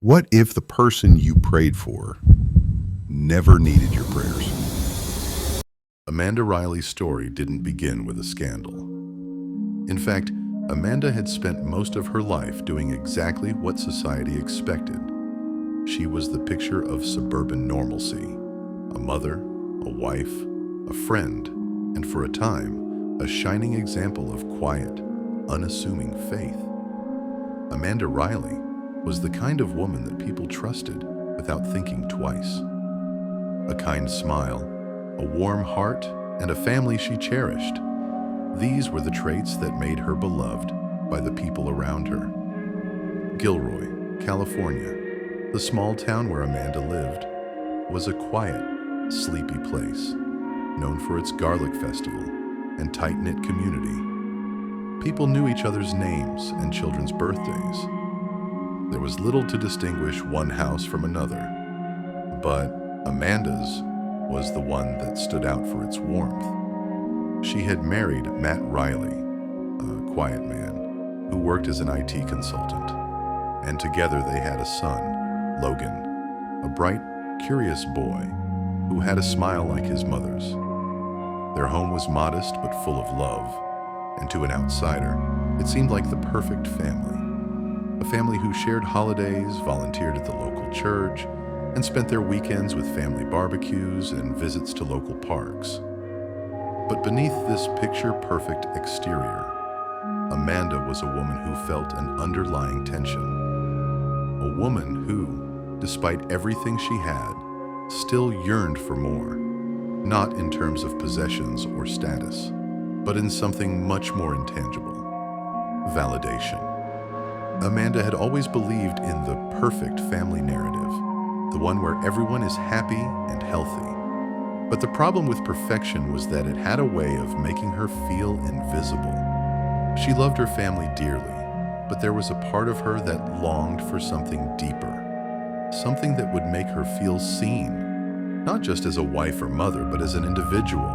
What if the person you prayed for never needed your prayers? Amanda Riley's story didn't begin with a scandal. In fact, Amanda had spent most of her life doing exactly what society expected. She was the picture of suburban normalcy, a mother, a wife, a friend, and for a time, a shining example of quiet, unassuming faith. Amanda Riley was the kind of woman that people trusted without thinking twice. A kind smile, a warm heart, and a family she cherished. These were the traits that made her beloved by the people around her. Gilroy, California, the small town where Amanda lived, was a quiet, sleepy place, known for its garlic festival and tight-knit community. People knew each other's names and children's birthdays. There was little to distinguish one house from another, but Amanda's was the one that stood out for its warmth. She had married Matt Riley, a quiet man who worked as an IT consultant, and together they had a son, Logan, a bright, curious boy who had a smile like his mother's. Their home was modest but full of love, and to an outsider, it seemed like the perfect family. A family who shared holidays, volunteered at the local church, and spent their weekends with family barbecues and visits to local parks. But beneath this picture-perfect exterior, Amanda was a woman who felt an underlying tension. A woman who, despite everything she had, still yearned for more, not in terms of possessions or status, but in something much more intangible: validation. Amanda had always believed in the perfect family narrative, the one where everyone is happy and healthy. But the problem with perfection was that it had a way of making her feel invisible. She loved her family dearly, but there was a part of her that longed for something deeper, something that would make her feel seen, not just as a wife or mother, but as an individual.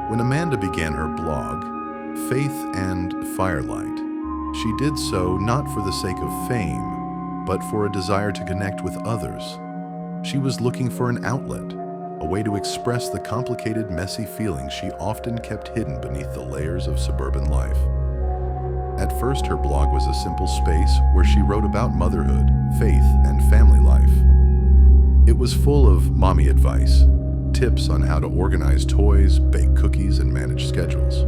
When Amanda began her blog, Faith and Firelight, she did so not for the sake of fame, but for a desire to connect with others. She was looking for an outlet, a way to express the complicated, messy feelings she often kept hidden beneath the layers of suburban life. At first, her blog was a simple space where she wrote about motherhood, faith, and family life. It was full of mommy advice, tips on how to organize toys, bake cookies, and manage schedules.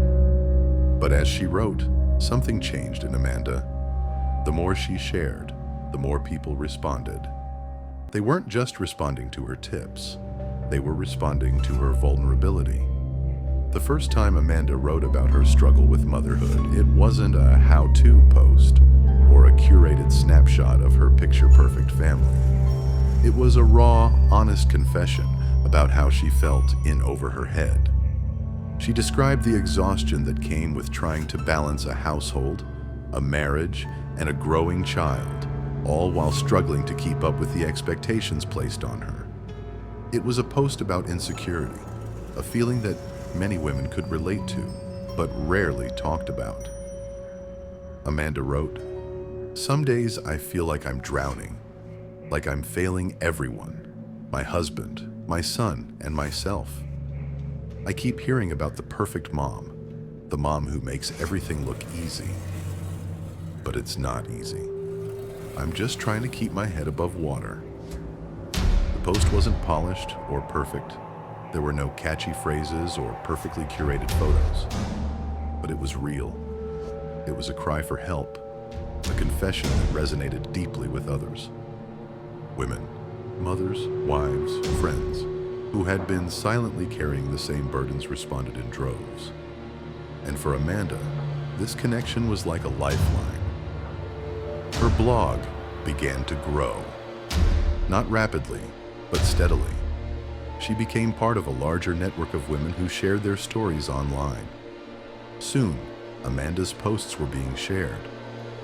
But as she wrote, something changed in Amanda. The more she shared, the more people responded. They weren't just responding to her tips, they were responding to her vulnerability. The first time Amanda wrote about her struggle with motherhood, it wasn't a how-to post or a curated snapshot of her picture-perfect family. It was a raw, honest confession about how she felt in over her head. She described the exhaustion that came with trying to balance a household, a marriage, and a growing child, all while struggling to keep up with the expectations placed on her. It was a post about insecurity, a feeling that many women could relate to, but rarely talked about. Amanda wrote, "Some days I feel like I'm drowning, like I'm failing everyone, my husband, my son, and myself. I keep hearing about the perfect mom, the mom who makes everything look easy. But it's not easy. I'm just trying to keep my head above water." The post wasn't polished or perfect. There were no catchy phrases or perfectly curated photos. But it was real. It was a cry for help, a confession that resonated deeply with others. Women, mothers, wives, friends, who had been silently carrying the same burdens responded in droves. And for Amanda, this connection was like a lifeline. Her blog began to grow. Not rapidly, but steadily. She became part of a larger network of women who shared their stories online. Soon, Amanda's posts were being shared,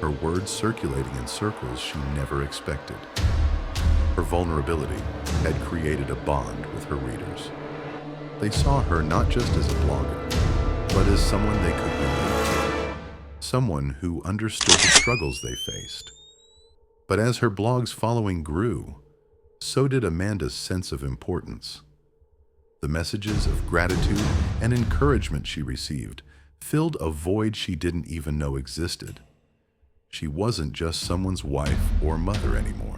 her words circulating in circles she never expected. Her vulnerability had created a bond with her readers. They saw her not just as a blogger, but as someone they could relate to, someone who understood the struggles they faced. But as her blog's following grew, so did Amanda's sense of importance. The messages of gratitude and encouragement she received filled a void she didn't even know existed. She wasn't just someone's wife or mother anymore.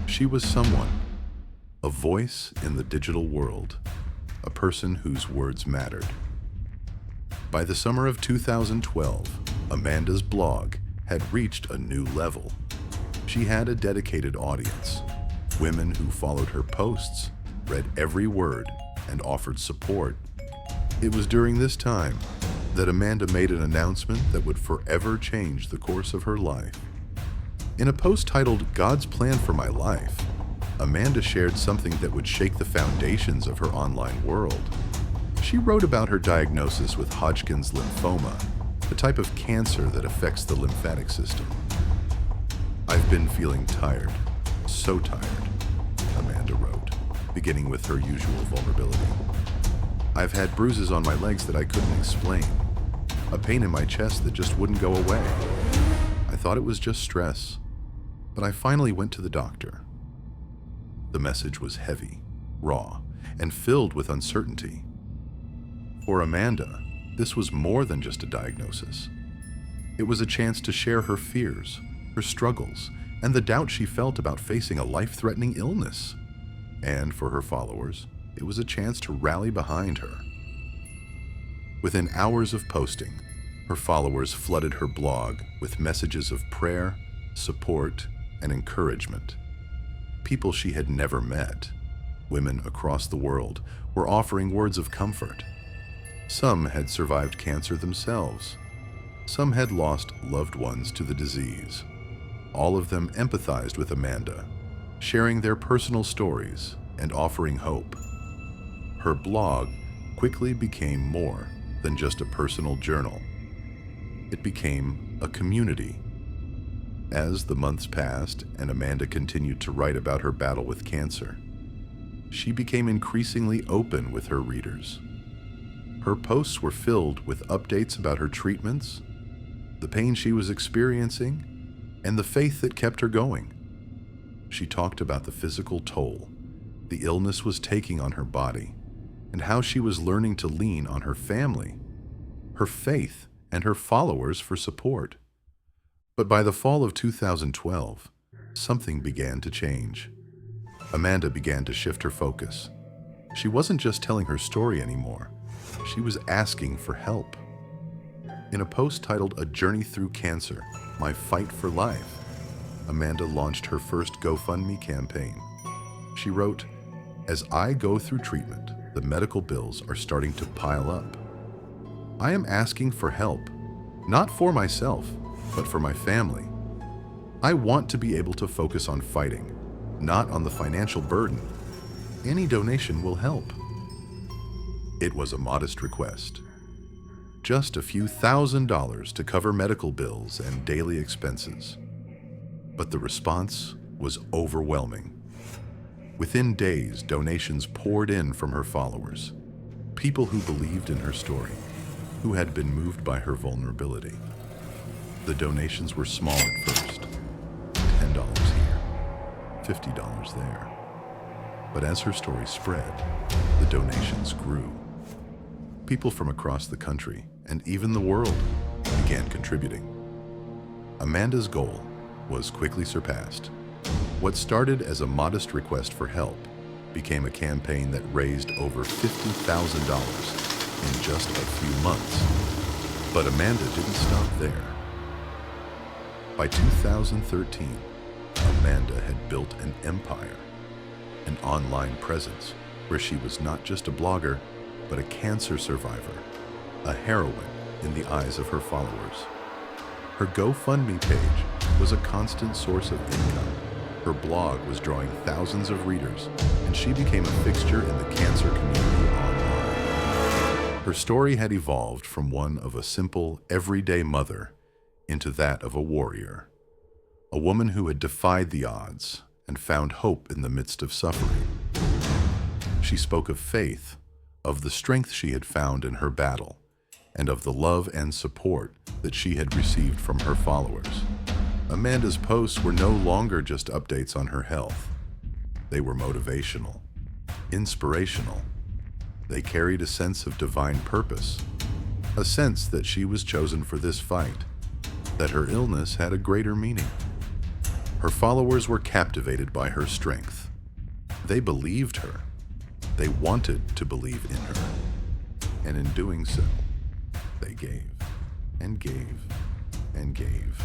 She was someone, a voice in the digital world, a person whose words mattered. By the summer of 2012, Amanda's blog had reached a new level. She had a dedicated audience, women who followed her posts, read every word, and offered support. It was during this time that Amanda made an announcement that would forever change the course of her life. In a post titled "God's Plan for My Life," Amanda shared something that would shake the foundations of her online world. She wrote about her diagnosis with Hodgkin's lymphoma, a type of cancer that affects the lymphatic system. "I've been feeling tired, so tired," Amanda wrote, beginning with her usual vulnerability. "I've had bruises on my legs that I couldn't explain, a pain in my chest that just wouldn't go away. I thought it was just stress, but I finally went to the doctor." The message was heavy, raw, and filled with uncertainty. For Amanda, this was more than just a diagnosis. It was a chance to share her fears, her struggles, and the doubt she felt about facing a life-threatening illness. And for her followers, it was a chance to rally behind her. Within hours of posting, her followers flooded her blog with messages of prayer, support, and encouragement. People she had never met, women across the world, were offering words of comfort. Some had survived cancer themselves. Some had lost loved ones to the disease. All of them empathized with Amanda, sharing their personal stories and offering hope. Her blog quickly became more than just a personal journal. It became a community. As the months passed and Amanda continued to write about her battle with cancer, she became increasingly open with her readers. Her posts were filled with updates about her treatments, the pain she was experiencing, and the faith that kept her going. She talked about the physical toll the illness was taking on her body, and how she was learning to lean on her family, her faith, and her followers for support. But by the fall of 2012, something began to change. Amanda began to shift her focus. She wasn't just telling her story anymore. She was asking for help. In a post titled "A Journey Through Cancer, My Fight for Life," Amanda launched her first GoFundMe campaign. She wrote, "As I go through treatment, the medical bills are starting to pile up. I am asking for help, not for myself, but for my family. I want to be able to focus on fighting, not on the financial burden. Any donation will help." It was a modest request. Just a few $1,000s to cover medical bills and daily expenses. But the response was overwhelming. Within days, donations poured in from her followers, people who believed in her story, who had been moved by her vulnerability. The donations were small at first, $10 here, $50 there. But as her story spread, the donations grew. People from across the country, and even the world, began contributing. Amanda's goal was quickly surpassed. What started as a modest request for help became a campaign that raised over $50,000 in just a few months. But Amanda didn't stop there. By 2013, Amanda had built an empire, an online presence where she was not just a blogger, but a cancer survivor, a heroine in the eyes of her followers. Her GoFundMe page was a constant source of income. Her blog was drawing thousands of readers, and she became a fixture in the cancer community online. Her story had evolved from one of a simple, everyday mother into that of a warrior, a woman who had defied the odds and found hope in the midst of suffering. She spoke of faith, of the strength she had found in her battle, and of the love and support that she had received from her followers. Amanda's posts were no longer just updates on her health. They were motivational, inspirational. They carried a sense of divine purpose, a sense that she was chosen for this fight, that her illness had a greater meaning. Her followers were captivated by her strength. They believed her. They wanted to believe in her. And in doing so, they gave and gave and gave.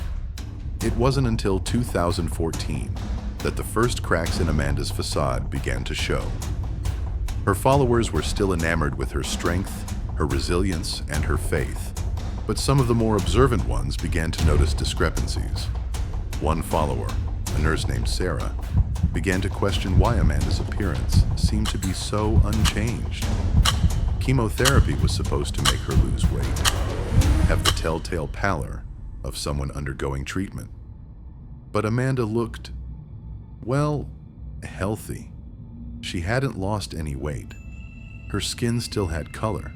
It wasn't until 2014 that the first cracks in Amanda's facade began to show. Her followers were still enamored with her strength, her resilience, and her faith, but some of the more observant ones began to notice discrepancies. One follower, a nurse named Sarah, began to question why Amanda's appearance seemed to be so unchanged. Chemotherapy was supposed to make her lose weight, have the telltale pallor of someone undergoing treatment. But Amanda looked, well, healthy. She hadn't lost any weight. Her skin still had color.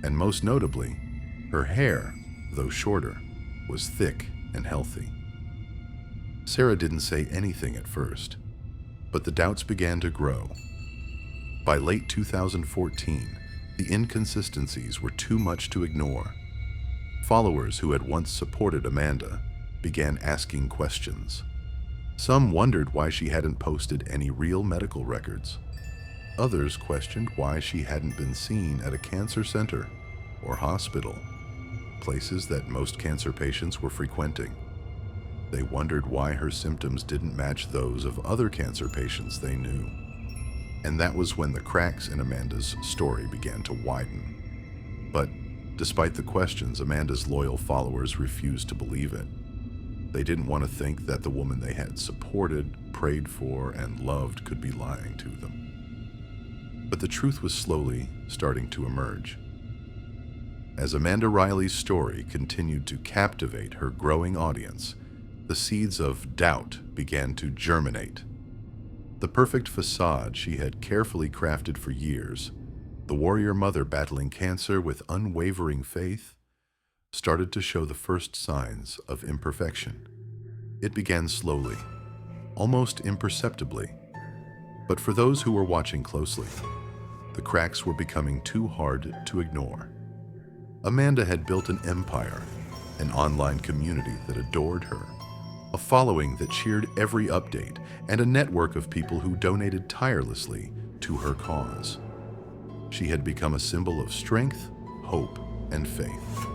And most notably, her hair, though shorter, was thick and healthy. Sarah didn't say anything at first, but the doubts began to grow. By late 2014, the inconsistencies were too much to ignore. Followers who had once supported Amanda began asking questions. Some wondered why she hadn't posted any real medical records. Others questioned why she hadn't been seen at a cancer center or hospital, places that most cancer patients were frequenting. They wondered why her symptoms didn't match those of other cancer patients they knew. And that was when the cracks in Amanda's story began to widen. But despite the questions, Amanda's loyal followers refused to believe it. They didn't want to think that the woman they had supported, prayed for, and loved could be lying to them. But the truth was slowly starting to emerge. As Amanda Riley's story continued to captivate her growing audience, the seeds of doubt began to germinate. The perfect facade she had carefully crafted for years, the warrior mother battling cancer with unwavering faith, started to show the first signs of imperfection. It began slowly, almost imperceptibly. But for those who were watching closely, the cracks were becoming too hard to ignore. Amanda had built an empire, an online community that adored her, a following that cheered every update, and a network of people who donated tirelessly to her cause. She had become a symbol of strength, hope, and faith.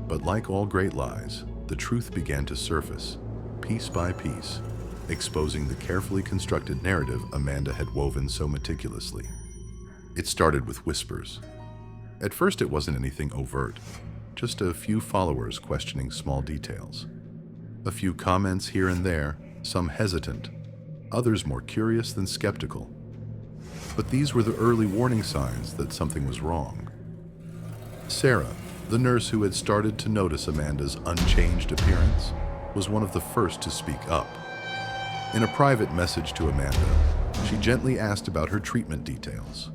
But like all great lies, the truth began to surface, piece by piece, exposing the carefully constructed narrative Amanda had woven so meticulously. It started with whispers. At first, it wasn't anything overt, just a few followers questioning small details. A few comments here and there, some hesitant, others more curious than skeptical. But these were the early warning signs that something was wrong. Sarah, the nurse who had started to notice Amanda's unchanged appearance, was one of the first to speak up. In a private message to Amanda, she gently asked about her treatment details.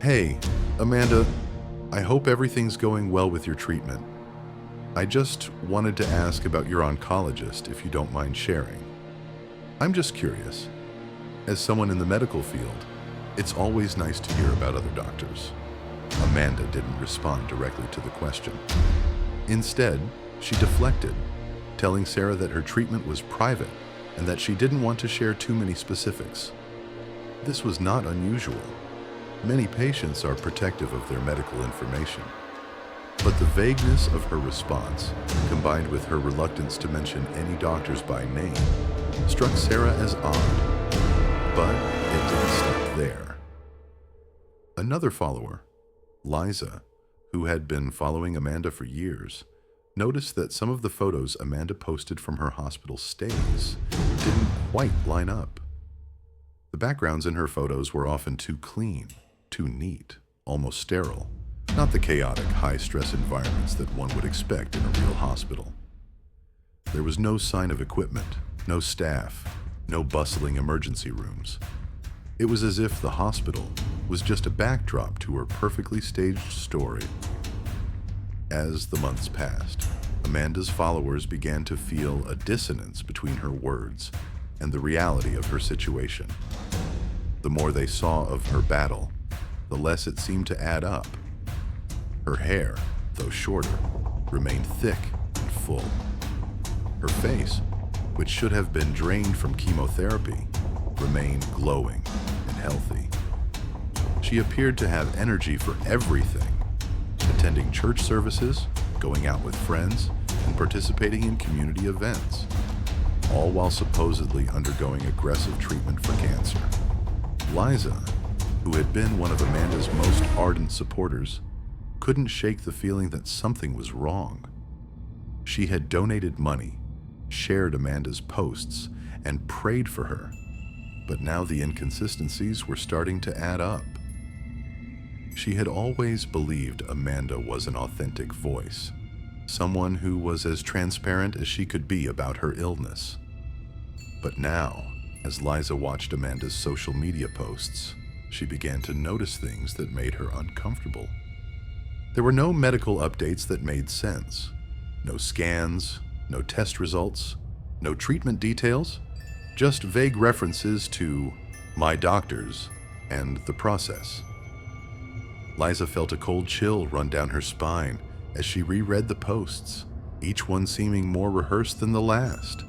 "Hey, Amanda, I hope everything's going well with your treatment. I just wanted to ask about your oncologist, if you don't mind sharing. I'm just curious. As someone in the medical field, it's always nice to hear about other doctors." Amanda didn't respond directly to the question. Instead, she deflected, telling Sarah that her treatment was private and that she didn't want to share too many specifics. This was not unusual. Many patients are protective of their medical information. But the vagueness of her response, combined with her reluctance to mention any doctors by name, struck Sarah as odd. But it didn't stop there. Another follower, Liza, who had been following Amanda for years, noticed that some of the photos Amanda posted from her hospital stays didn't quite line up. The backgrounds in her photos were often too clean, too neat, almost sterile, not the chaotic, high-stress environments that one would expect in a real hospital. There was no sign of equipment, no staff, no bustling emergency rooms. It was as if the hospital was just a backdrop to her perfectly staged story. As the months passed, Amanda's followers began to feel a dissonance between her words and the reality of her situation. The more they saw of her battle, the less it seemed to add up. Her hair, though shorter, remained thick and full. Her face, which should have been drained from chemotherapy, remained glowing and healthy. She appeared to have energy for everything, attending church services, going out with friends, and participating in community events, all while supposedly undergoing aggressive treatment for cancer. Liza, who had been one of Amanda's most ardent supporters, couldn't shake the feeling that something was wrong. She had donated money, shared Amanda's posts, and prayed for her, but now the inconsistencies were starting to add up. She had always believed Amanda was an authentic voice, someone who was as transparent as she could be about her illness. But now, as Liza watched Amanda's social media posts, she began to notice things that made her uncomfortable. There were no medical updates that made sense. No scans, no test results, no treatment details, just vague references to "my doctors" and "the process." Liza felt a cold chill run down her spine as she reread the posts, each one seeming more rehearsed than the last.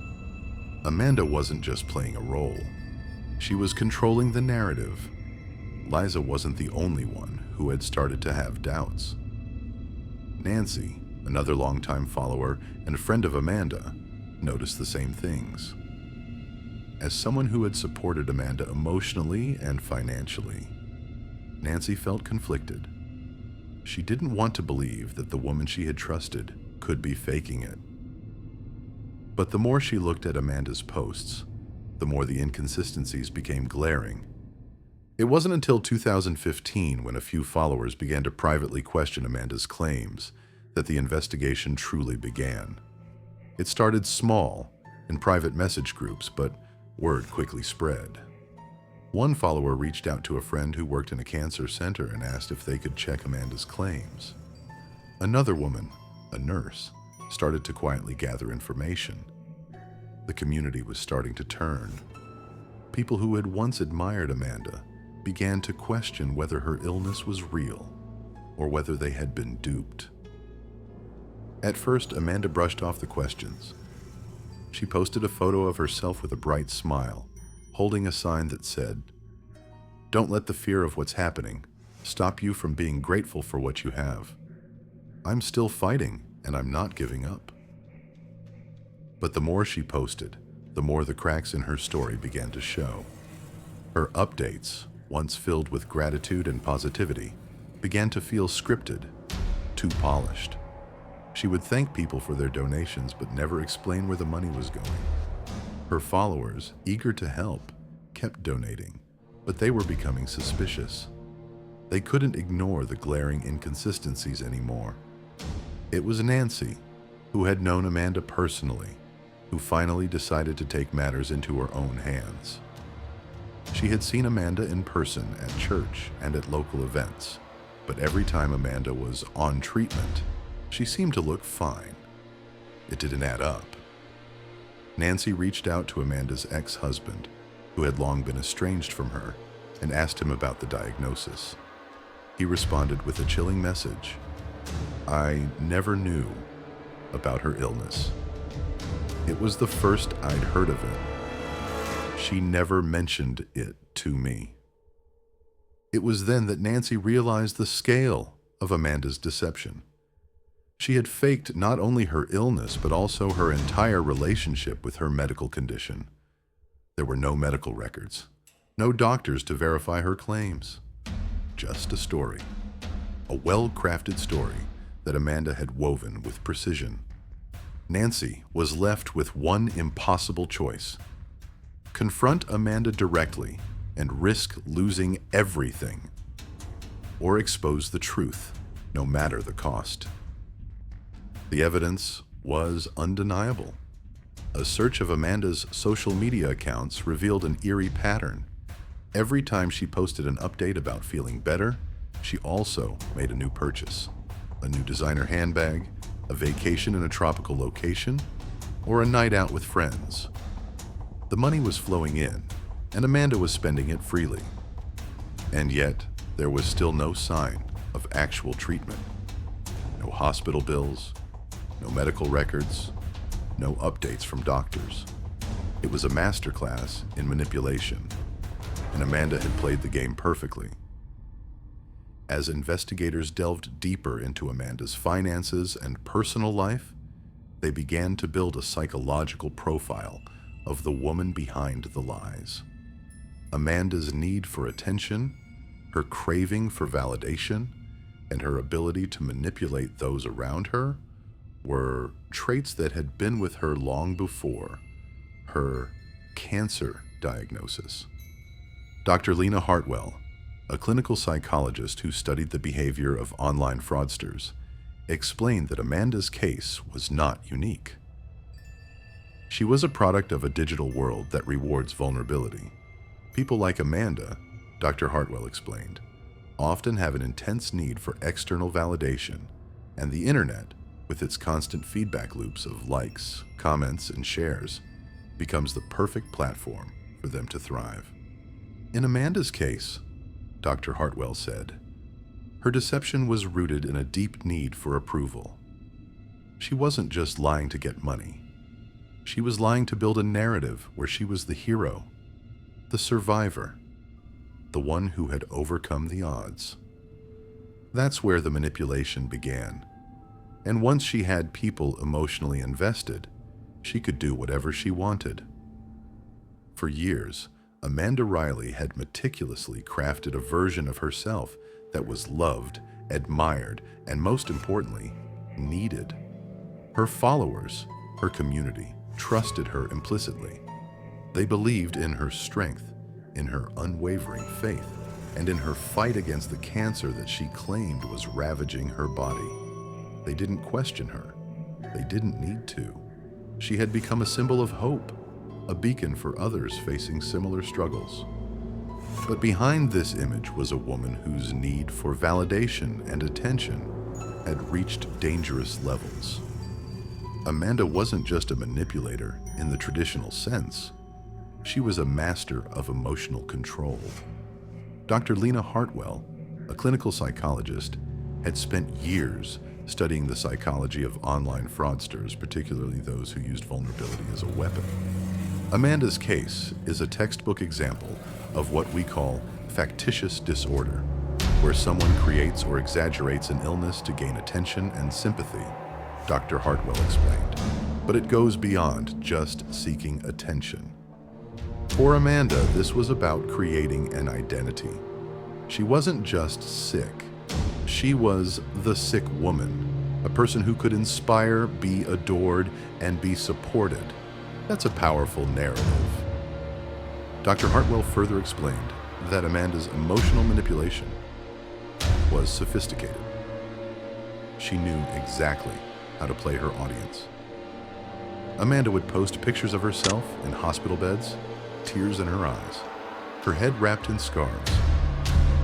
Amanda wasn't just playing a role. She was controlling the narrative. Liza wasn't the only one who had started to have doubts. Nancy, another longtime follower and friend of Amanda, noticed the same things. As someone who had supported Amanda emotionally and financially, Nancy felt conflicted. She didn't want to believe that the woman she had trusted could be faking it. But the more she looked at Amanda's posts, the more the inconsistencies became glaring. It wasn't until 2015, when a few followers began to privately question Amanda's claims, that the investigation truly began. It started small, in private message groups, but word quickly spread. One follower reached out to a friend who worked in a cancer center and asked if they could check Amanda's claims. Another woman, a nurse, started to quietly gather information. The community was starting to turn. People who had once admired Amanda began to question whether her illness was real or whether they had been duped. At first, Amanda brushed off the questions. She posted a photo of herself with a bright smile, holding a sign that said, "Don't let the fear of what's happening stop you from being grateful for what you have. I'm still fighting, and I'm not giving up." But the more she posted, the more the cracks in her story began to show. Her updates, once filled with gratitude and positivity, began to feel scripted, too polished. She would thank people for their donations but never explain where the money was going. Her followers, eager to help, kept donating, but they were becoming suspicious. They couldn't ignore the glaring inconsistencies anymore. It was Nancy, who had known Amanda personally, who finally decided to take matters into her own hands. She had seen Amanda in person at church and at local events, but every time Amanda was on treatment, she seemed to look fine. It didn't add up. Nancy reached out to Amanda's ex-husband, who had long been estranged from her, and asked him about the diagnosis. He responded with a chilling message. "I never knew about her illness. It was the first I'd heard of it. She never mentioned it to me." It was then that Nancy realized the scale of Amanda's deception. She had faked not only her illness, but also her entire relationship with her medical condition. There were no medical records, no doctors to verify her claims. Just a story. A well-crafted story that Amanda had woven with precision. Nancy was left with one impossible choice: confront Amanda directly and risk losing everything, or expose the truth, no matter the cost. The evidence was undeniable. A search of Amanda's social media accounts revealed an eerie pattern. Every time she posted an update about feeling better, she also made a new purchase: a new designer handbag, a vacation in a tropical location, or a night out with friends. The money was flowing in, and Amanda was spending it freely. And yet, there was still no sign of actual treatment. No hospital bills, no medical records, no updates from doctors. It was a masterclass in manipulation, and Amanda had played the game perfectly. As investigators delved deeper into Amanda's finances and personal life, they began to build a psychological profile of the woman behind the lies. Amanda's need for attention, her craving for validation, and her ability to manipulate those around her were traits that had been with her long before her cancer diagnosis. Dr. Lena Hartwell, a clinical psychologist who studied the behavior of online fraudsters, explained that Amanda's case was not unique. She was a product of a digital world that rewards vulnerability. People like Amanda, Dr. Hartwell explained, often have an intense need for external validation, and the internet, with its constant feedback loops of likes, comments, and shares, becomes the perfect platform for them to thrive. In Amanda's case, Dr. Hartwell said, her deception was rooted in a deep need for approval. She wasn't just lying to get money. She was lying to build a narrative where she was the hero, the survivor, the one who had overcome the odds. That's where the manipulation began. And once she had people emotionally invested, she could do whatever she wanted. For years, Amanda Riley had meticulously crafted a version of herself that was loved, admired, and most importantly, needed. Her followers, her community, trusted her implicitly. They believed in her strength, in her unwavering faith, and in her fight against the cancer that she claimed was ravaging her body. They didn't question her. They didn't need to. She had become a symbol of hope, a beacon for others facing similar struggles. But behind this image was a woman whose need for validation and attention had reached dangerous levels. Amanda wasn't just a manipulator in the traditional sense. She was a master of emotional control. Dr. Lena Hartwell, a clinical psychologist, had spent years studying the psychology of online fraudsters, particularly those who used vulnerability as a weapon. Amanda's case is a textbook example of what we call factitious disorder, where someone creates or exaggerates an illness to gain attention and sympathy, Dr. Hartwell explained. But it goes beyond just seeking attention. For Amanda, this was about creating an identity. She wasn't just sick. She was the sick woman, a person who could inspire, be adored, and be supported. That's a powerful narrative. Dr. Hartwell further explained that Amanda's emotional manipulation was sophisticated. She knew exactly how to play her audience. Amanda would post pictures of herself in hospital beds, tears in her eyes, her head wrapped in scarves.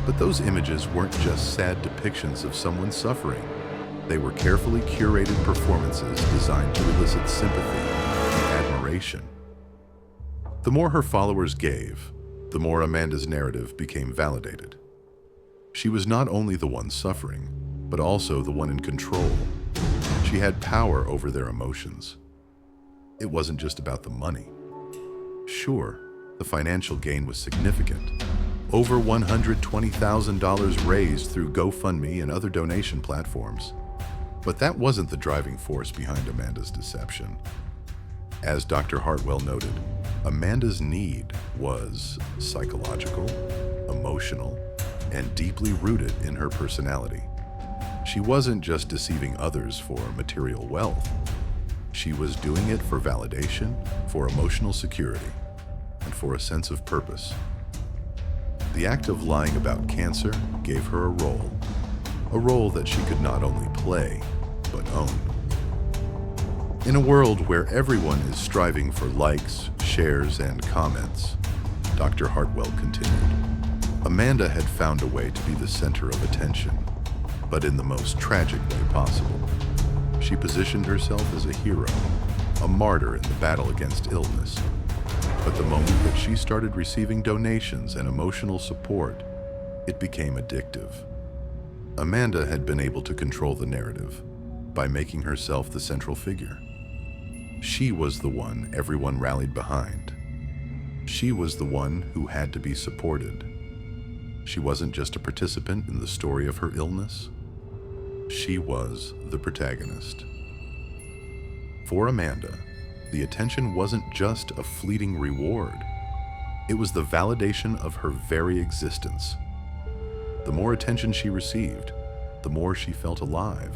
But those images weren't just sad depictions of someone suffering. They were carefully curated performances designed to elicit sympathy and admiration. The more her followers gave, the more Amanda's narrative became validated. She was not only the one suffering, but also the one in control. She had power over their emotions. It wasn't just about the money. Sure, the financial gain was significant. Over $120,000 raised through GoFundMe and other donation platforms. But that wasn't the driving force behind Amanda's deception. As Dr. Hartwell noted, Amanda's need was psychological, emotional, and deeply rooted in her personality. She wasn't just deceiving others for material wealth. She was doing it for validation, for emotional security, and for a sense of purpose. The act of lying about cancer gave her a role that she could not only play, but own. In a world where everyone is striving for likes, shares, and comments, Dr. Hartwell continued, Amanda had found a way to be the center of attention, but in the most tragic way possible. She She positioned herself as a hero, a martyr in the battle against illness. But the moment that she started receiving donations and emotional support, it became addictive. Amanda had been able to control the narrative by making herself the central figure. She was the one everyone rallied behind. She was the one who had to be supported. She wasn't just a participant in the story of her illness. She was the protagonist. For Amanda, the attention wasn't just a fleeting reward. It was the validation of her very existence. The more attention she received, the more she felt alive.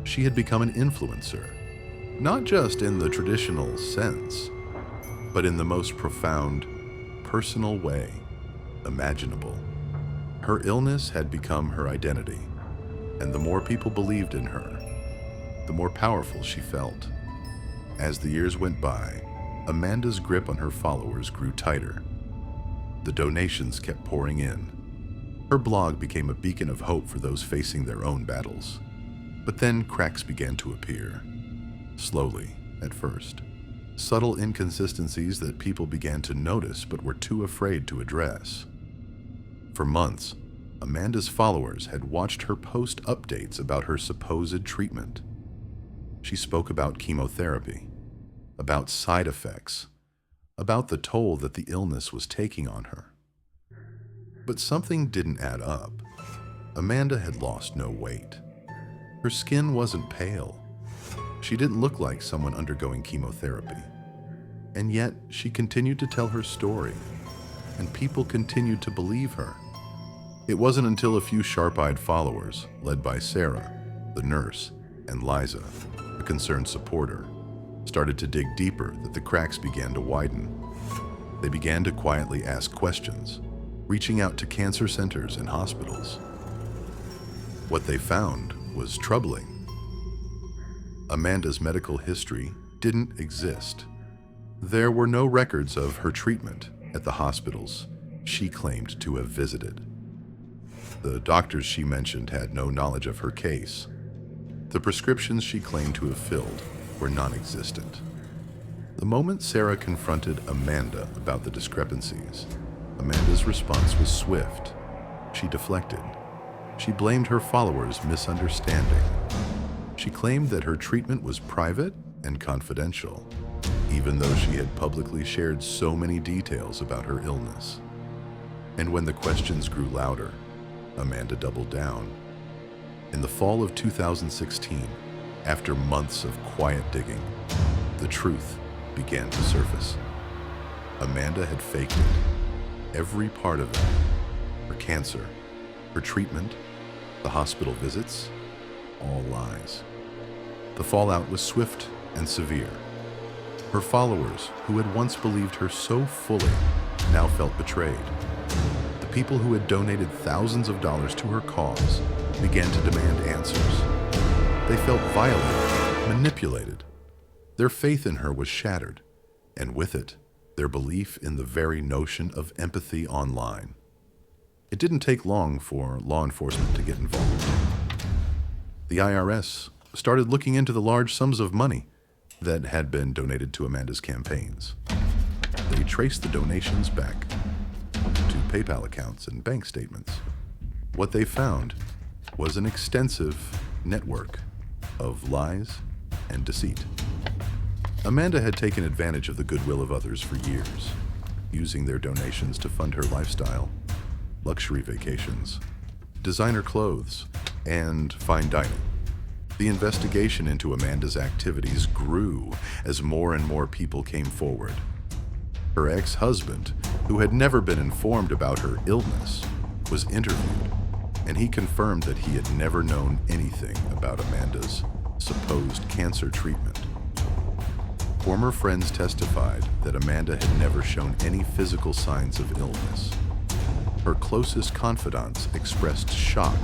She had become an influencer, not just in the traditional sense, but in the most profound, personal way imaginable. Her illness had become her identity, and the more people believed in her, the more powerful she felt. As the years went by, Amanda's grip on her followers grew tighter. The donations kept pouring in. Her blog became a beacon of hope for those facing their own battles. But then cracks began to appear. Slowly, at first. Subtle inconsistencies that people began to notice but were too afraid to address. For months, Amanda's followers had watched her post updates about her supposed treatment. She spoke about chemotherapy, about side effects, about the toll that the illness was taking on her. But something didn't add up. Amanda had lost no weight. Her skin wasn't pale. She didn't look like someone undergoing chemotherapy. And yet, she continued to tell her story, and people continued to believe her. It wasn't until a few sharp-eyed followers, led by Sarah, the nurse, and Liza, a concerned supporter, started to dig deeper that the cracks began to widen. They began to quietly ask questions, reaching out to cancer centers and hospitals. What they found was troubling. Amanda's medical history didn't exist. There were no records of her treatment at the hospitals she claimed to have visited. The doctors she mentioned had no knowledge of her case. The prescriptions she claimed to have filled were non-existent. The moment Sarah confronted Amanda about the discrepancies, Amanda's response was swift. She deflected. She blamed her followers' misunderstanding. She claimed that her treatment was private and confidential, even though she had publicly shared so many details about her illness. And when the questions grew louder, Amanda doubled down. In the fall of 2016, after months of quiet digging, the truth began to surface. Amanda had faked it. Every part of it. Her cancer, her treatment, the hospital visits, all lies. The fallout was swift and severe. Her followers, who had once believed her so fully, now felt betrayed. The people who had donated thousands of dollars to her cause began to demand answers. They felt violated, manipulated. Their faith in her was shattered, and with it, their belief in the very notion of empathy online. It didn't take long for law enforcement to get involved. The IRS started looking into the large sums of money that had been donated to Amanda's campaigns. They traced the donations back to PayPal accounts and bank statements. What they found was an extensive network of lies and deceit. Amanda had taken advantage of the goodwill of others for years, using their donations to fund her lifestyle, luxury vacations, designer clothes, and fine dining. The investigation into Amanda's activities grew as more and more people came forward. Her ex-husband, who had never been informed about her illness, was interviewed, and he confirmed that he had never known anything about Amanda's supposed cancer treatment. Former friends testified that Amanda had never shown any physical signs of illness. Her closest confidants expressed shock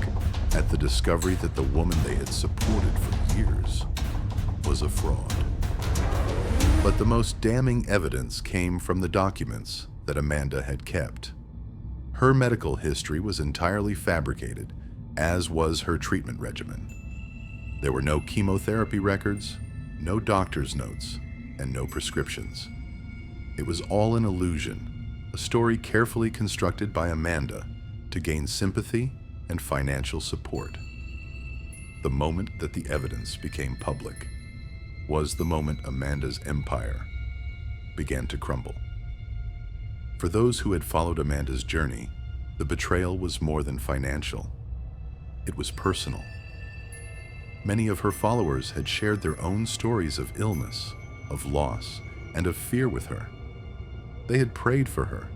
at the discovery that the woman they had supported for years was a fraud. But the most damning evidence came from the documents that Amanda had kept. Her medical history was entirely fabricated, as was her treatment regimen. There were no chemotherapy records, no doctor's notes, and no prescriptions. It was all an illusion, a story carefully constructed by Amanda to gain sympathy and financial support. The moment that the evidence became public was the moment Amanda's empire began to crumble. For those who had followed Amanda's journey, the betrayal was more than financial. It was personal. Many of her followers had shared their own stories of illness, of loss, and of fear with her. They had prayed for her,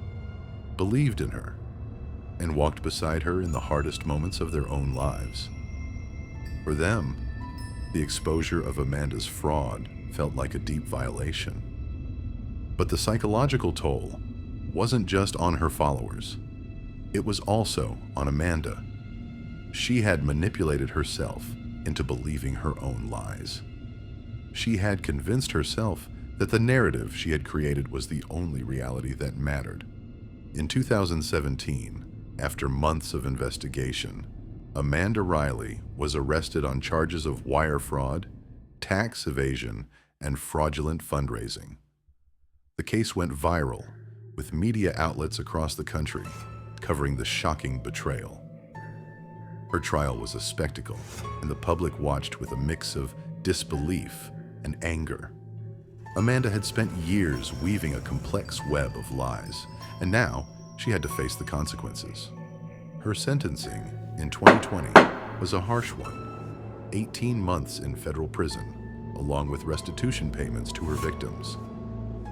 believed in her, and walked beside her in the hardest moments of their own lives. For them, the exposure of Amanda's fraud felt like a deep violation. But the psychological toll wasn't just on her followers. It was also on Amanda. She had manipulated herself into believing her own lies. She had convinced herself that the narrative she had created was the only reality that mattered. In 2017, after months of investigation, Amanda Riley was arrested on charges of wire fraud, tax evasion, and fraudulent fundraising. The case went viral, with media outlets across the country covering the shocking betrayal. Her trial was a spectacle, and the public watched with a mix of disbelief and anger. Amanda had spent years weaving a complex web of lies, and now she had to face the consequences. Her sentencing in 2020 was a harsh one, 18 months in federal prison, along with restitution payments to her victims.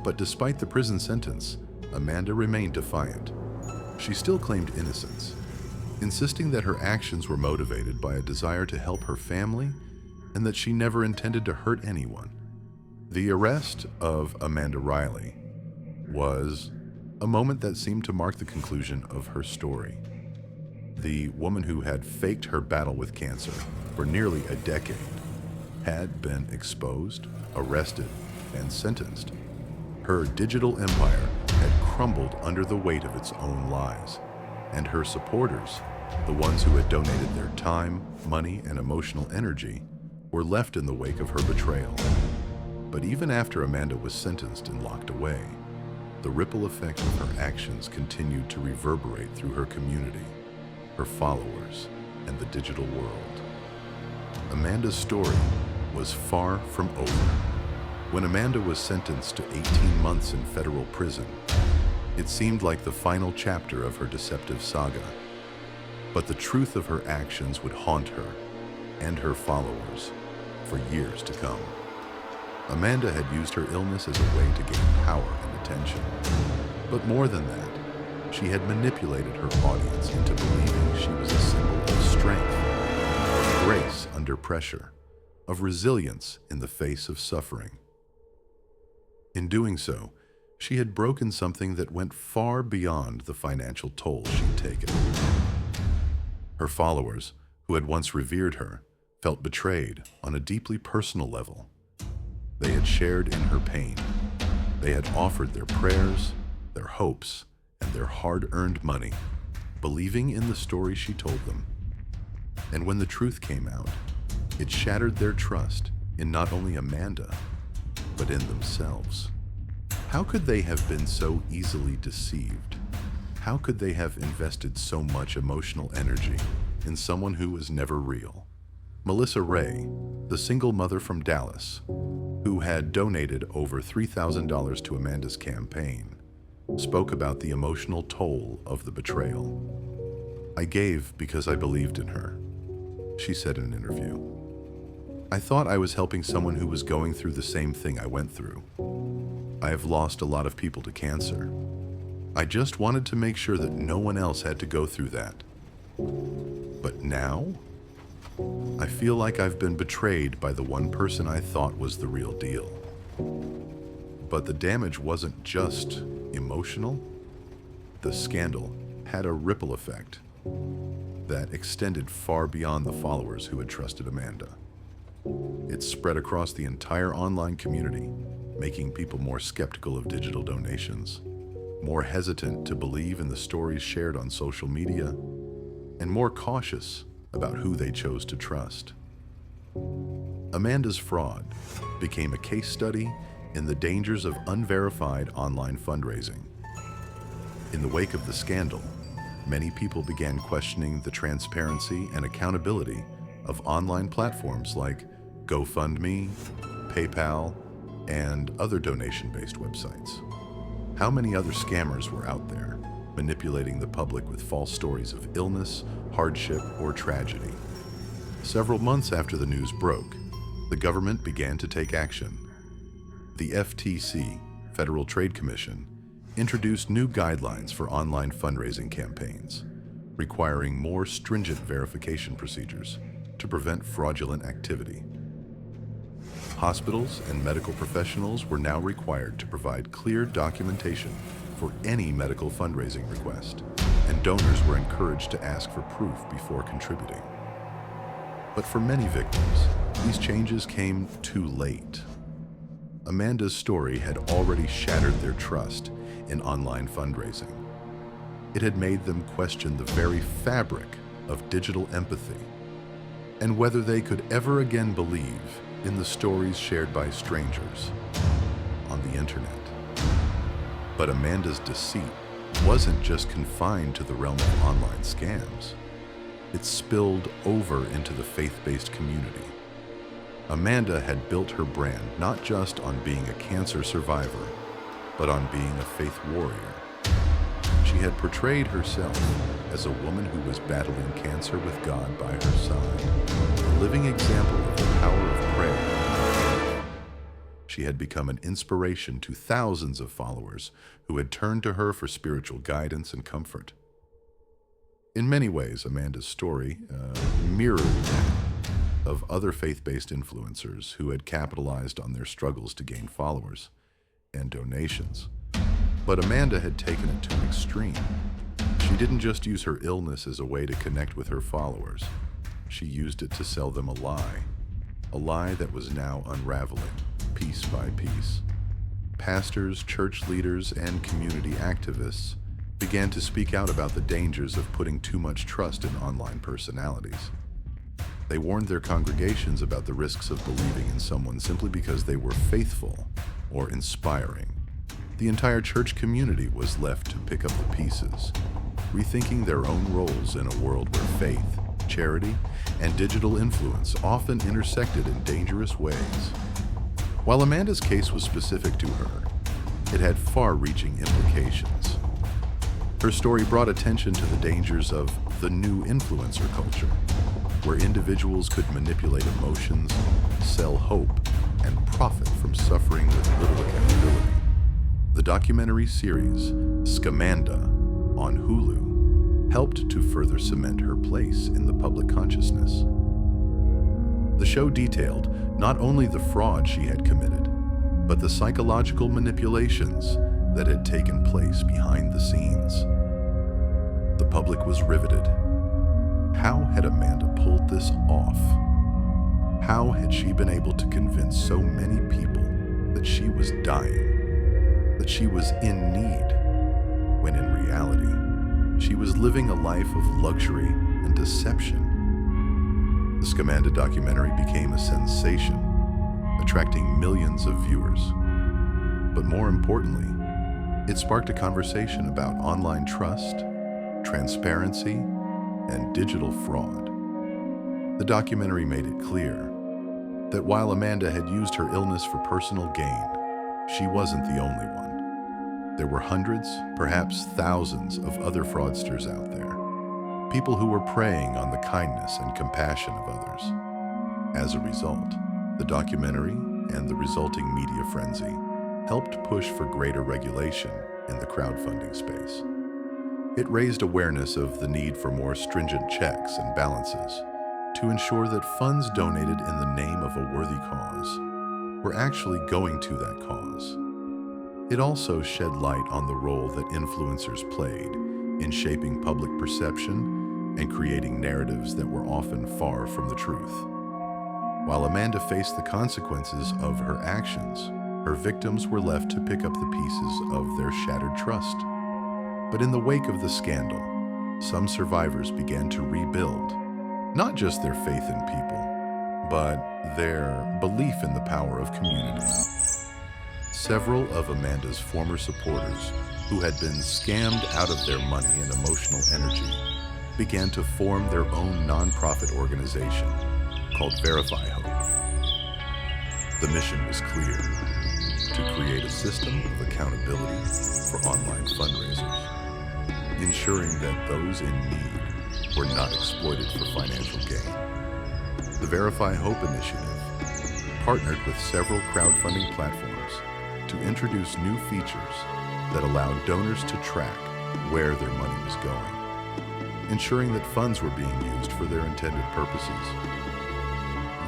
But despite the prison sentence, Amanda remained defiant. She still claimed innocence, insisting that her actions were motivated by a desire to help her family and that she never intended to hurt anyone. The arrest of Amanda Riley was a moment that seemed to mark the conclusion of her story. The woman who had faked her battle with cancer for nearly a decade had been exposed, arrested, and sentenced. Her digital empire had crumbled under the weight of its own lies, and her supporters, the ones who had donated their time, money, and emotional energy, were left in the wake of her betrayal. But even after Amanda was sentenced and locked away, the ripple effect of her actions continued to reverberate through her community, her followers, and the digital world. Amanda's story was far from over. When Amanda was sentenced to 18 months in federal prison, it seemed like the final chapter of her deceptive saga. But the truth of her actions would haunt her and her followers for years to come. Amanda had used her illness as a way to gain power and attention. But more than that, she had manipulated her audience into believing she was a symbol of strength, of grace under pressure, of resilience in the face of suffering. In doing so, she had broken something that went far beyond the financial toll she'd taken. Her followers, who had once revered her, felt betrayed on a deeply personal level. They had shared in her pain. They had offered their prayers, their hopes, and their hard-earned money, believing in the story she told them. And when the truth came out, it shattered their trust in not only Amanda, but in themselves. How could they have been so easily deceived? How could they have invested so much emotional energy in someone who was never real? Melissa Ray, the single mother from Dallas, who had donated over $3,000 to Amanda's campaign, spoke about the emotional toll of the betrayal. "I gave because I believed in her," she said in an interview. "I thought I was helping someone who was going through the same thing I went through. I have lost a lot of people to cancer. I just wanted to make sure that no one else had to go through that. But now, I feel like I've been betrayed by the one person I thought was the real deal." But the damage wasn't just emotional. The scandal had a ripple effect that extended far beyond the followers who had trusted Amanda. It spread across the entire online community, making people more skeptical of digital donations, more hesitant to believe in the stories shared on social media, and more cautious about who they chose to trust. Amanda's fraud became a case study in the dangers of unverified online fundraising. In the wake of the scandal, many people began questioning the transparency and accountability of online platforms like GoFundMe, PayPal, and other donation-based websites. How many other scammers were out there, manipulating the public with false stories of illness, hardship, or tragedy? Several months after the news broke, the government began to take action. The FTC, Federal Trade Commission, introduced new guidelines for online fundraising campaigns, requiring more stringent verification procedures to prevent fraudulent activity. Hospitals and medical professionals were now required to provide clear documentation for any medical fundraising request, and donors were encouraged to ask for proof before contributing. But for many victims, these changes came too late. Amanda's story had already shattered their trust in online fundraising. It had made them question the very fabric of digital empathy and whether they could ever again believe in the stories shared by strangers on the internet. But Amanda's deceit wasn't just confined to the realm of online scams. It spilled over into the faith-based community. Amanda had built her brand not just on being a cancer survivor, but on being a faith warrior. She had portrayed herself as a woman who was battling cancer with God by her side, a living example of the power of prayer. She had become an inspiration to thousands of followers who had turned to her for spiritual guidance and comfort. In many ways, Amanda's story mirrored that of other faith-based influencers who had capitalized on their struggles to gain followers and donations. But Amanda had taken it to an extreme. She didn't just use her illness as a way to connect with her followers. She used it to sell them a lie that was now unraveling, piece by piece. Pastors, church leaders, and community activists began to speak out about the dangers of putting too much trust in online personalities. They warned their congregations about the risks of believing in someone simply because they were faithful or inspiring. The entire church community was left to pick up the pieces, rethinking their own roles in a world where faith, charity, and digital influence often intersected in dangerous ways. While Amanda's case was specific to her, it had far-reaching implications. Her story brought attention to the dangers of the new influencer culture, where individuals could manipulate emotions, sell hope, and profit from suffering with little accountability. The documentary series, Scamanda, on Hulu, helped to further cement her place in the public consciousness. The show detailed not only the fraud she had committed, but the psychological manipulations that had taken place behind the scenes. The public was riveted. How had Amanda pulled this off? How had she been able to convince so many people that she was dying, that she was in need, when in reality, she was living a life of luxury and deception? The Scamanda documentary became a sensation, attracting millions of viewers. But more importantly, it sparked a conversation about online trust, transparency, and digital fraud. The documentary made it clear that while Amanda had used her illness for personal gain, she wasn't the only one. There were hundreds, perhaps thousands of other fraudsters out there, people who were preying on the kindness and compassion of others. As a result, the documentary and the resulting media frenzy helped push for greater regulation in the crowdfunding space. It raised awareness of the need for more stringent checks and balances to ensure that funds donated in the name of a worthy cause were actually going to that cause. It also shed light on the role that influencers played in shaping public perception and creating narratives that were often far from the truth. While Amanda faced the consequences of her actions, her victims were left to pick up the pieces of their shattered trust. But in the wake of the scandal, some survivors began to rebuild not just their faith in people, but their belief in the power of community. Several of Amanda's former supporters, who had been scammed out of their money and emotional energy, began to form their own nonprofit organization called Verify Hope. The mission was clear: to create a system of accountability for online fundraisers, ensuring that those in need were not exploited for financial gain. The Verify Hope initiative partnered with several crowdfunding platforms to introduce new features that allowed donors to track where their money was going, ensuring that funds were being used for their intended purposes.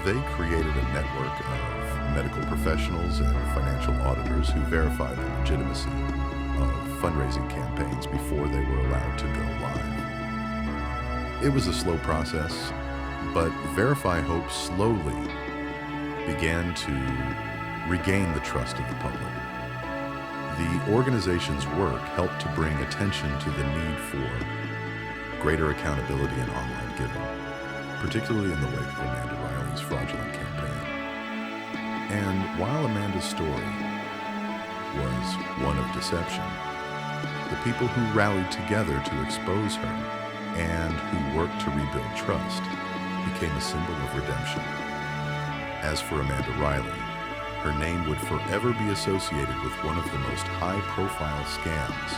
They created a network of medical professionals and financial auditors who verified the legitimacy of fundraising campaigns before they were allowed to go live. It was a slow process, but Verify Hope slowly began to regain the trust of the public. The organization's work helped to bring attention to the need for greater accountability in online giving, particularly in the wake of Amanda Riley's fraudulent campaign. And while Amanda's story was one of deception, the people who rallied together to expose her and who worked to rebuild trust became a symbol of redemption. As for Amanda Riley, her name would forever be associated with one of the most high-profile scams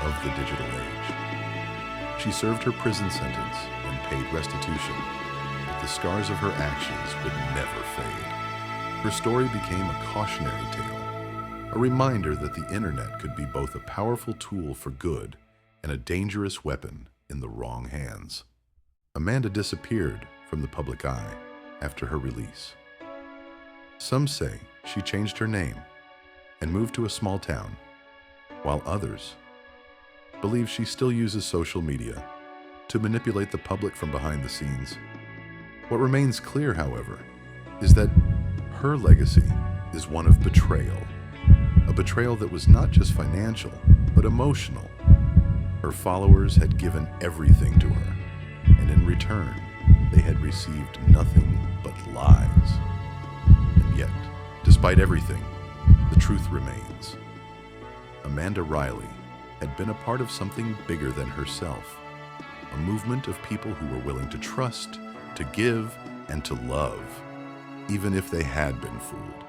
of the digital age. She served her prison sentence and paid restitution, but the scars of her actions would never fade. Her story became a cautionary tale, a reminder that the internet could be both a powerful tool for good and a dangerous weapon in the wrong hands. Amanda disappeared from the public eye after her release. Some say she changed her name and moved to a small town, while others believe she still uses social media to manipulate the public from behind the scenes. What remains clear, however, is that her legacy is one of betrayal, a betrayal that was not just financial, but emotional. Her followers had given everything to her, and in return, they had received nothing but lies. And yet, despite everything, the truth remains. Amanda Riley had been a part of something bigger than herself, a movement of people who were willing to trust, to give, and to love, even if they had been fooled.